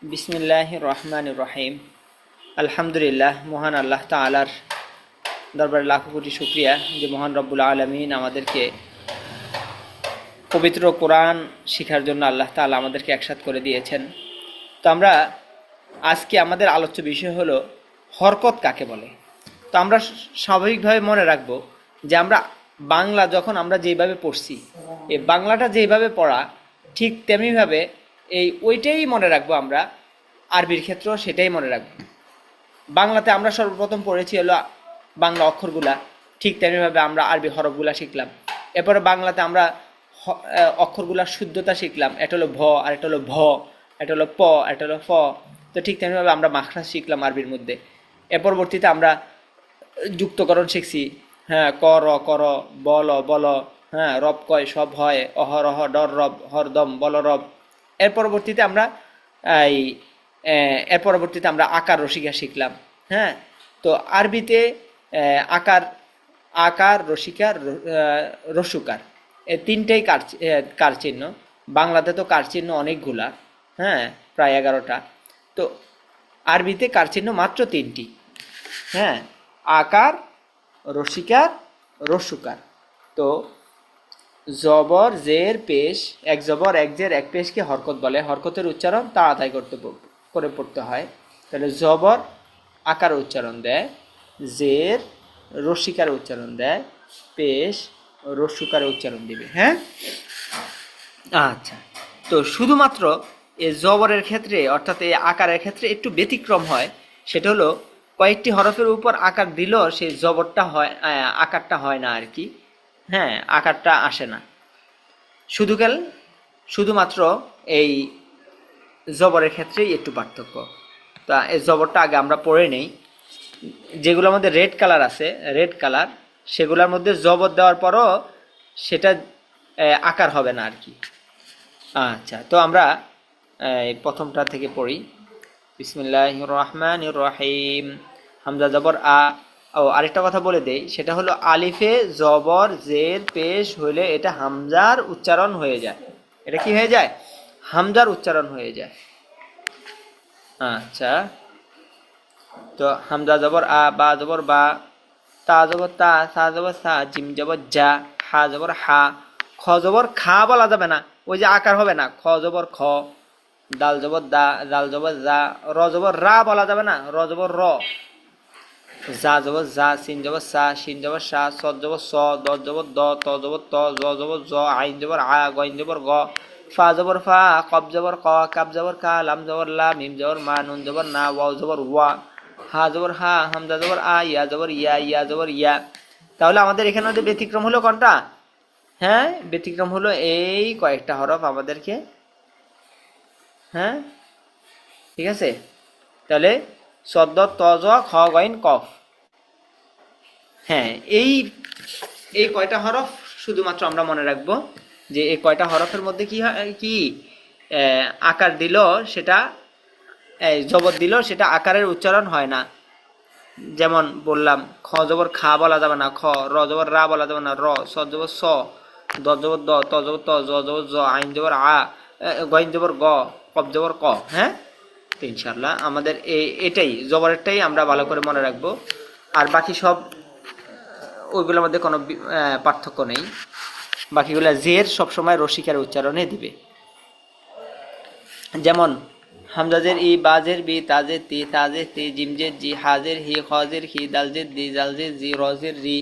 বিসমিল্লাহির রহমানির রহিম। আলহামদুলিল্লাহ, মহান আল্লাহ তাআলার দরবারে লাখো কোটি শুকরিয়া যে মহান রব্বুল আলামিন আমাদেরকে পবিত্র কোরআন শেখার জন্য আল্লাহ তাআলা আমাদেরকে একসাথ করে দিয়েছেন। তো আমরা আজকে আমাদের আলোচ্য বিষয় হলো হরকত কাকে বলে। তো আমরা স্বাভাবিকভাবে মনে রাখবো যে আমরা বাংলা যখন আমরা যেভাবে পড়ছি, এই বাংলাটা যেভাবে পড়া ঠিক তেমনিভাবে ওইটাই মনে রাখবো আমরা আরবির ক্ষেত্রেও সেটাই মনে রাখবো। বাংলাতে আমরা সর্বপ্রথম পড়েছি হলো বাংলা অক্ষরগুলা, ঠিক তেমনিভাবে আমরা আরবি হরফগুলা শিখলাম। এরপরে বাংলাতে আমরা অক্ষরগুলার শুদ্ধতা শিখলাম, এটা হলো ভ, আর এটা হলো ভ, এটা হলো প, এটা হলো ফ। তো ঠিক তেমনিভাবে আমরা মাখরাজ শিখলাম আরবির মধ্যে। এর পরবর্তীতে আমরা যুক্তকরণ শিখছি, হ্যাঁ, কর কর, বল বল, হ্যাঁ, রব কয় সব হয়, অহরহ ডর রব, হরদম বল রব। এর পরবর্তীতে আমরা এই আকার রসিকা শিখলাম। হ্যাঁ, তো আরবিতে আকার, আকার রসিকার, রসুকার, এই তিনটেই কার চিহ্ন। বাংলাতে তো কার চিহ্ন অনেকগুলা, হ্যাঁ, প্রায় 11টা। তো আরবিতে কার চিহ্ন মাত্র 3টি, হ্যাঁ, আকার, রসিকার, রসুকার। তো জবর জের পেশ, এক জবর এক জের এক পেশকে হরকত বলে। হরকতের উচ্চারণ তাড়াতাড়ি করে পড়তে হয়। তাহলে জবর আকার উচ্চারণ দেয়, জের রসিকার উচ্চারণ দেয়, পেশ রসুকার উচ্চারণ দিবে। হ্যাঁ, আচ্ছা। তো শুধুমাত্র এই জবরের ক্ষেত্রে অর্থাৎ এই আকারের ক্ষেত্রে একটু ব্যতিক্রম হয়। সেটা হলো কয়েকটি হরফের উপর আকার দিলেও সেই জবরটা হয়, আকারটা হয় না আর কি। হ্যাঁ, আকারটা আসে না। শুধুমাত্র এই জবরের ক্ষেত্রেই একটু পার্থক্য। তা এই জবরটা আগে আমরা পড়ে নেই। যেগুলোর মধ্যে রেড কালার আছে, রেড কালার, সেগুলোর মধ্যে জবর দেওয়ার পরও সেটা আকার হবে না আর কি। আচ্ছা, তো আমরা প্রথমটা থেকে পড়ি। বিসমিল্লাহির রহমানির রহিম। হামজা জবর আ। ও আরেকটা কথা বলে দেই, সেটা হলো আলিফে জবর জের পেশ হইলে এটা হামজার উচ্চারণ হয়ে যায়। এটা কি হয়ে যায়? হামজার উচ্চারণ হয়ে যায়। আচ্ছা, তো হামজা জবর আ, বা জবর বা, তা জবর তা, সা জবর সা, জিম জবর যা, হা জবর হা, খ জবর খা বলা যাবে না, ওই যে আকার হবে না। খ জবর খ, দাল জবর দা, দাল জবর জা, র জবর রা বলা যাবে না, র জবর র, জা জবর জা, সিন জবর সা, শিন জবর সা, সদ জবর স, দ জবর দ, ত জবর ত, জ জবর জ, আইন জবর আ, গইন জবর গ, ফা জবর ফা, কব জবর ক, কাব জবর কা, লাম জবর লা, মিম জবর মা, নুন জবর না, ওয়াও জবর ওয়া, হা জবর হা, হামজা জবর আ, ইয়া জবর ইয়া, ইয়া জবর ইয়া। তাহলে আমাদের এখানে মধ্যে ব্যতিক্রম হলো কোনটা? হ্যাঁ, ব্যতিক্রম হলো এই কয়েকটা হরফ আমাদেরকে। হ্যাঁ, ঠিক আছে। তাহলে সদ্দ তজ খ গইন কফ। হ্যাঁ, এই এই কয়টা হরফ শুধুমাত্র আমরা মনে রাখবো যে এই কয়টা হরফের মধ্যে কি কি আকার দিল সেটা, জবর দিল সেটা আকারের উচ্চারণ হয় না। যেমন বললাম, খ জবর খা বলা যাবে না, খ, র জবর রা বলা যাবে না, র, স জবর স, দ জবর দ, ত জবর ত, জ জবর জ, আইন জবর আ, গইন জবর গ, কব জবর ক। হ্যাঁ, তো ইনশাল্লাহ আমাদের এটাই জবরেরটাই আমরা ভালো করে মনে রাখবো। আর বাকি সব ওইগুলোর মধ্যে কোনো পার্থক্য নেই। বাকিগুলো জের সবসময় রসিকার উচ্চারণে দিবে। যেমন হামজাজের ই, বাজের বি, তাজের তি, তাজের তি, জিমজের জি, হাজের হি, খজের হি, দালজের দি, জালজের জি, রজের রি,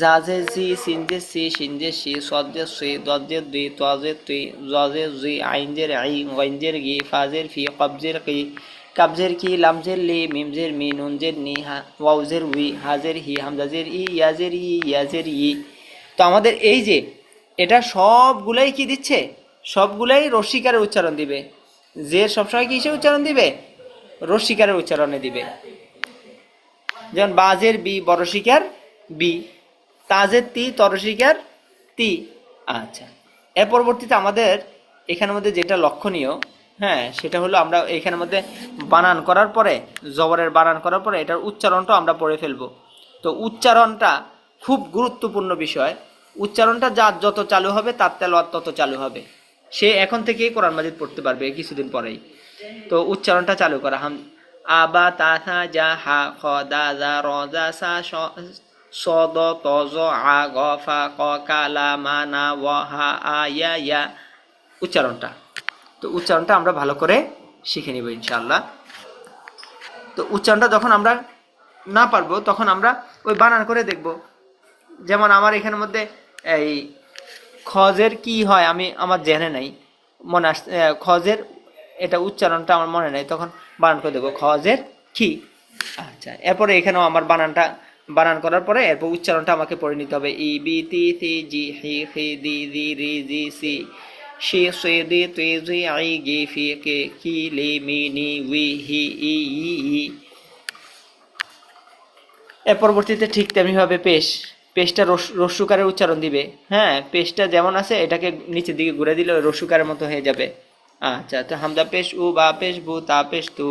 জাজের জি, সিনজের সি, সিনজের সি, সজের সি, দজের দুই, তজের তুই, জজের জুই, আইনজের আই, গইনজের গি, ফাজের ফি, কবজের কি, কাবজের কি, লামজের লি, মিমজের মি, নুনজের নি, ওয়াউজের উই, হাজের হি, হামজাজের ই, ইয়াজের ই, ইয়াজের ই। তো আমাদের এই যে এটা সবগুলাই কি দিচ্ছে? সবগুলাই রসিকারের উচ্চারণ দিবে। জের সবসময় কি হিসেবে উচ্চারণ দিবে? রসিকারের উচ্চারণে দিবে। যেমন বাজের বি, বড়শিকার বি, তাজের তি, তরশিকার তি। আচ্ছা, এর পরবর্তীতে আমাদের এখানের মধ্যে যেটা লক্ষণীয়, হ্যাঁ, সেটা হলো আমরা এখানের মধ্যে বানান করার পরে, জবরের বানান করার পরে এটার উচ্চারণটা আমরা পড়ে ফেলবো। তো উচ্চারণটা খুব গুরুত্বপূর্ণ বিষয়। উচ্চারণটা যার যত চালু হবে তার তেলাওয়াত তত চালু হবে। সে এখন থেকেই কোরআন মাজিদ পড়তে পারবে কিছুদিন পরেই। তো উচ্চারণটা চালু করা। আবা তাসা জা হা খ দা জা র জা সা স দ ত জ আ গ ফা ক কা লা মা না ওয়া হা আ ইয়া উচ্চারণটা। তো উচ্চারণটা আমরা ভালো করে শিখে নিব ইনশাআল্লাহ। তো উচ্চারণটা যখন আমরা না পারবো তখন আমরা ওই বানান করে দেখব। যেমন আমার এখানের মধ্যে এই খজের কি হয় আমি আমার জেনে নাই, মনে আসছে খজের এটা উচ্চারণটা আমার মনে নাই, তখন বানান করে দেবো খজের কি। আচ্ছা, এরপরে এখানেও আমার বানান করার পরে এরপর উচ্চারণটা আমাকে পড়ে নিতে হবে। ই বি তি সি জি হি হি দি জি রি জি সি শি সি দি তুই জি আই গি ফি কে কি লি মি নি উই হি ই ই। এর পরবর্তীতে ঠিক তেমনিভাবে পেশটা রস্যুকারের উচ্চারণ দিবে। হ্যাঁ, পেশটা যেমন আছে এটাকে নিচের দিকে ঘুরে দিলে রস্যুকারের মতো হয়ে যাবে। আচ্ছা, তো হামজা পেশ উ বা পেশ বু তা পেশ তু,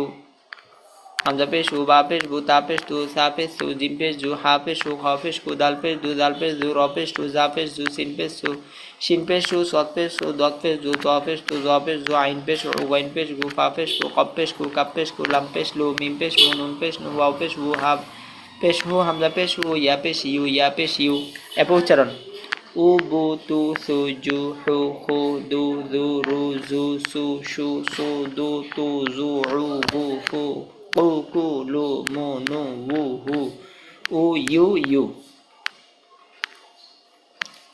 হামজা পেশ উ বা পেশ বু তা পেশ তু সা পেশ সু জিম পেশ জু হা পেশ সু খ পেশ কু দাল পেশ দু দাল পেশ জু র পেশ টু জা পেশ জু সিন পেশ সু শিন পেশ সু সৎ পেশ সু দত পেশ জু ত পেশ তু জ পেশ জু আইন পেশ উ ওয়াইন পেশ গু ফা পেশ সু কপ পেশ কু কাপ পেশ কু লাম পেশ লু মিম পেশ মু নুন পেশ নু ওয়াও পেশ উ হা পেশ হু হামজা পেশ উ ইয়া পেশ ইউ। এরপর উচ্চারণ উ বু তু সু জু হু হু দু জু রু জু সু শু সু দু তু জু উ হু হু কু কু লু মু নু উ হু উ ইউ।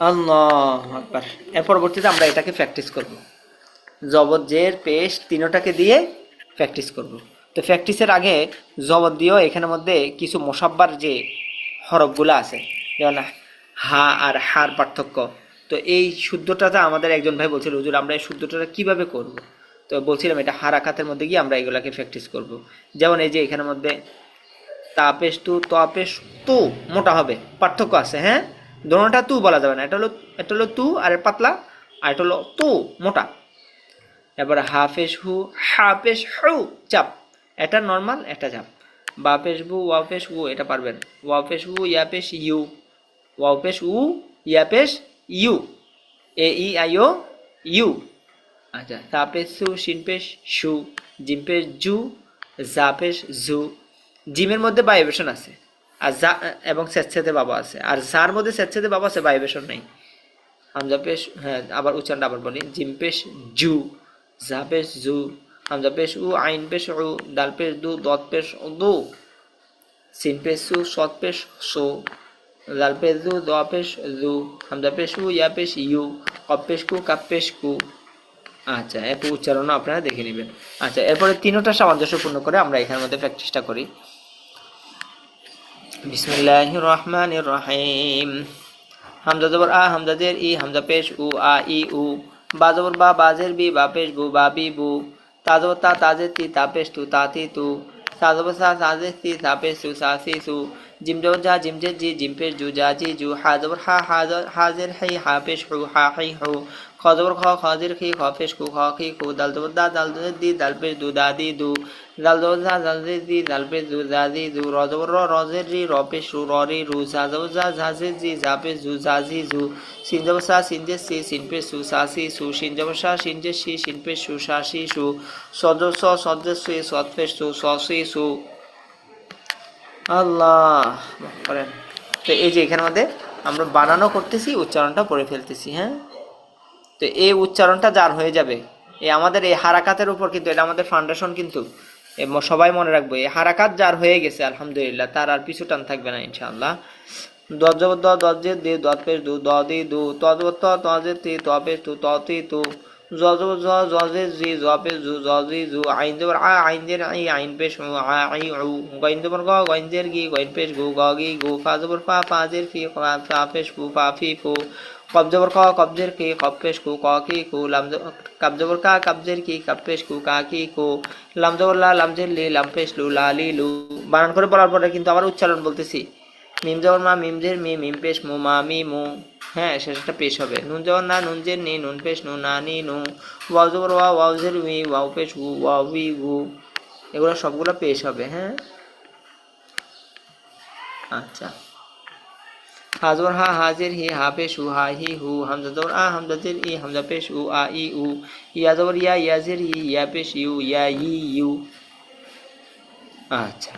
আল্লাহু আকবার। এর পরবর্তীতে আমরা এটাকে প্র্যাকটিস করব। জবর জের পেশ তিনোটাকে দিয়ে প্র্যাকটিস করব। তো প্র্যাকটিসের আগে জবর দিয়েও এখানের মধ্যে কিছু মোসাব্বার যে হরফগুলো আছে, যেমন হা আর হার পার্থক্য। তো এই শুদ্ধটাতে আমাদের একজন ভাই বলছিল, হুজুর আমরা এই শুদ্ধটা কিভাবে করব। তো বলছিলাম এটা হারাকাতের মধ্যে গিয়ে আমরা এগুলাকে প্র্যাকটিস করব। যেমন এই যে এখানের মধ্যে তাপেশ তু তপেশ তু মোটা হবে, পার্থক্য আছে। হ্যাঁ, দোনোটা তু বলা যাবে না, এটা হলো তু আর পাতলা, আর এটা হলো তু মোটা। এবার হাফেশ হু হাফেশ হু চাপ, এটা নর্মাল, এটা চাপ। বাপেশ বু ওয়াপেশ উ, এটা পারবেন। ওয়াপেশ উ ইয়াপেশ ইউ, ওয়াপেশ উ ইয়াপেশ ইউ, A E I O U. আচ্ছা, তাপেশ সু শিনপেশ সু জিমপেশ জু জাপেশ জু। জিমের মধ্যে ভাইব্রেশন আছে আর যা এবং স্বেচ্ছাতে বাবা আছে, আর যার মধ্যে স্বেচ্ছাতে বাবা আছে ভাইব্রেশন নেই। হামজা পেশ, হ্যাঁ আবার উচ্চারণটা আবার বলি, জিম পেশ জু জা পেশ জু হামজা পেশ উ আইন পেশ উ দাল পেশ দু দত পেশ দু সিন পেশ সু সৎ পেশ সো দাল পেশ দু দ পেশ জু হামজা পেশ উ ইয়া পেশ ইউ কপ পেশ কু কাপ পেশ কু। আচ্ছা, এরপর উচ্চারণও আপনারা দেখে নেবেন। আচ্ছা, এরপরে তিনোটা সামঞ্জস্যপূর্ণ করে আমরা এখানের মধ্যে প্র্যাকটিসটা করি। বিসমিল্লাহির রহমানির রহিম। হামজা জবর আ হামজা জের ই হামজা পেশ উ আ ই উ। বা জবর বা বাজের বি বা পেশ বু বা বি বু। তা জবর তা তাজের তি তা পেশ তু তা তি তু। সা জবর সা সাজের সি সা পেশ সু সা সি সু। জিম জবর যা জিম জের জি জিম পেশ জু যা জি জু। হা জবর হা হাজের হি হা পেশ হু হা হি হু। খ জবর খ খজের খি খ পেশ কু খ খি খু। দাল জবর দা দাল জবর দি দাল পেশ দু দা দি দু। জাল জবর জা জাল জের জি জাল পেশ জু জা জি জু। র জবর র রজের রি র পেশ রু র রি রু। জা জবর যা ঝাজের জি যা পেশ জু যা জি জু। সিন জবর সা সিন জের সি সিন পেশ সু সা সি সু। সিন জবর সা সিন জের সি সিন পেশ সু সা সি সু। স জবর স সদ জের সি সদ পেশ সু স সি সু। আল্লাহ করেন। তো এই যে এখানের মধ্যে আমরা বানানো করতেছি, উচ্চারণটা পড়ে ফেলতেছি। হ্যাঁ, তো এই উচ্চারণটা যার হয়ে যাবে, এই আমাদের এই হারাকাতের উপর কিন্তু এটা আমাদের ফাউন্ডেশন, কিন্তু সবাই মনে রাখবো এই হারাকাত যার হয়ে গেছে আলহামদুলিল্লাহ, তার আর পিছু টান থাকবে না ইনশাআল্লাহ। দজ জবর দ দজ জের দি দত পেশ দু দ দি দু। ত জবর ত ত জের তি ত পেশ তু ত তি তু। জ জবর জ জ জের জি জ পেশ জু জ জি জু। আইন জবর আ আইন জের আই আইন পেশ উ আ আই উ। গইন জবর গ গইন জের গি গইন পেশ গু গ গি গু। ফা জবর ফা ফা জের ফি ফা পেশ ফু ফা ফি ফু। কব জবর ক কবজের কি কব পেশ কু ক কি কু। লাম কাব জবর কা কাবজের কি কাব পেশ কু কা কি কু। লাম জবর লা লামজের লি লাম পেশ লু লা লি লু। বানান করে বলার পরে কিন্তু আবার উচ্চারণ বলতেছি। মিম জবর মা মিম জের মি মিম পেশ মু মা মি মু। হ্যাঁ, শেষটা পেশ হবে। নুন জবর না নুন জের নি নুন পেশ নু না নি নু। ওয়াও জবর ওয়া ওয়াও জের উই ওয়াও পেশ উ ওয়াও উই উ। এগুলো সবগুলো পেশ হবে। হ্যাঁ, আচ্ছা, হা জবর হা হাজের হি হা পেশ হু হা হি হু হামজা জবর আ হামজা জের ই হামজা পেশ উ আ ই উ ইয়া জবর ইয়া ইয়া জের ই ইয়া পেশ ইউ ইয়া ই ইউ। আচ্ছা